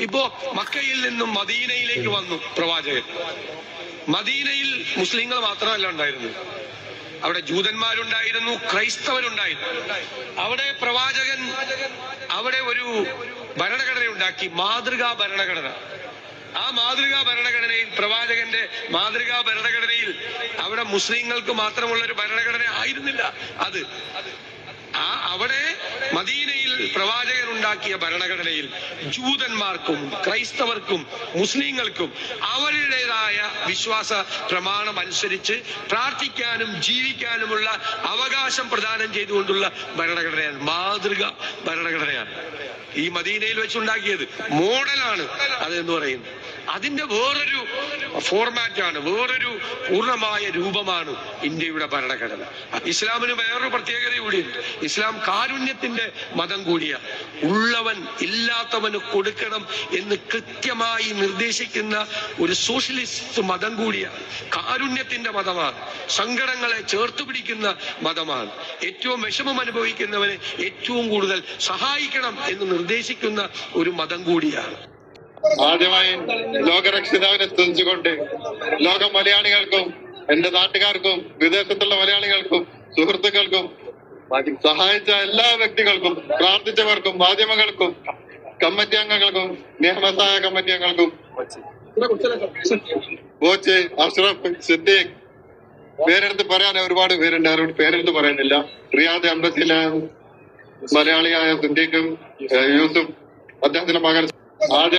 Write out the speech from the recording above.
ഇപ്പോ മക്കയിൽ നിന്നും മദീനയിലേക്ക് വന്നു പ്രവാചകൻ. മദീനയിൽ മുസ്ലിങ്ങൾ മാത്രമല്ല ഉണ്ടായിരുന്നു, അവിടെ ജൂതന്മാരുണ്ടായിരുന്നു, ക്രൈസ്തവരുണ്ടായിരുന്നു. അവിടെ പ്രവാചകൻ അവിടെ ഒരു ഭരണഘടന ഉണ്ടാക്കി, മാതൃകാ ഭരണഘടന. ആ മാതൃകാ ഭരണഘടനയിൽ, പ്രവാചകന്റെ മാതൃകാ ഭരണഘടനയിൽ അവിടെ മുസ്ലിങ്ങൾക്ക് മാത്രമുള്ള ഒരു ഭരണഘടന ആയിരുന്നില്ല അത്. അവിടെ മദീനയിൽ പ്രവാചകൻ ഉണ്ടാക്കിയ ഭരണഘടനയിൽ ജൂതന്മാർക്കും ക്രൈസ്തവർക്കും മുസ്ലിങ്ങൾക്കും അവരുടേതായ വിശ്വാസ പ്രമാണം അനുസരിച്ച് പ്രാർത്ഥിക്കാനും ജീവിക്കാനുമുള്ള അവകാശം പ്രദാനം ചെയ്തുകൊണ്ടുള്ള ഭരണഘടനയാണ്, മാതൃക ഭരണഘടനയാണ് ഈ മദീനയിൽ വെച്ചുണ്ടാക്കിയത്. മോഡലാണ് അതെന്ന് പറയുന്നത്. അതിന്റെ വേറൊരു ഫോർമാറ്റാണ്, വേറൊരു പൂർണ്ണമായ രൂപമാണ് ഇന്ത്യയുടെ ഭരണഘടന. ഇസ്ലാമിന് വേറൊരു പ്രത്യേകത കൂടിയുണ്ട്. ഇസ്ലാം കാരുണ്യത്തിന്റെ മതം കൂടിയാണ്. ഉള്ളവൻ ഇല്ലാത്തവന് കൊടുക്കണം എന്ന് കൃത്യമായി നിർദ്ദേശിക്കുന്ന ഒരു സോഷ്യലിസ്റ്റ് മതം കൂടിയാണ്. കാരുണ്യത്തിന്റെ മതമാണ്. സങ്കടങ്ങളെ ചേർത്ത് പിടിക്കുന്ന മതമാണ്. ഏറ്റവും വിഷമം അനുഭവിക്കുന്നവനെ ഏറ്റവും കൂടുതൽ സഹായിക്കണം എന്ന് നിർദ്ദേശിക്കുന്ന ഒരു മതം കൂടിയാണ്. ആദ്യമായി ലോകരക്ഷിതാവിനെ സ്തുതിച്ചുകൊണ്ട് ലോക മലയാളികൾക്കും എന്റെ നാട്ടുകാർക്കും വിദേശത്തുള്ള മലയാളികൾക്കും സുഹൃത്തുക്കൾക്കും സഹായിച്ച എല്ലാ വ്യക്തികൾക്കും പ്രാർത്ഥിച്ചവർക്കും മാധ്യമങ്ങൾക്കും കമ്മിറ്റി അംഗങ്ങൾക്കും നിയമസഹായ കമ്മിറ്റി അംഗങ്ങൾക്കും ബോച്ച്, അഷ്റഫ്, സിദ്ദീഖ്, പേരെടുത്ത് പറയാൻ ഒരുപാട് പേരുണ്ട്, അവരോട് പേരെടുത്ത് പറയുന്നില്ല. റിയാദ് അംബസിലെ മലയാളിയായ സിദ്ദീഖും യൂസുഫ്, അദ്ദേഹത്തിന്റെ മകൻ ആദ്യം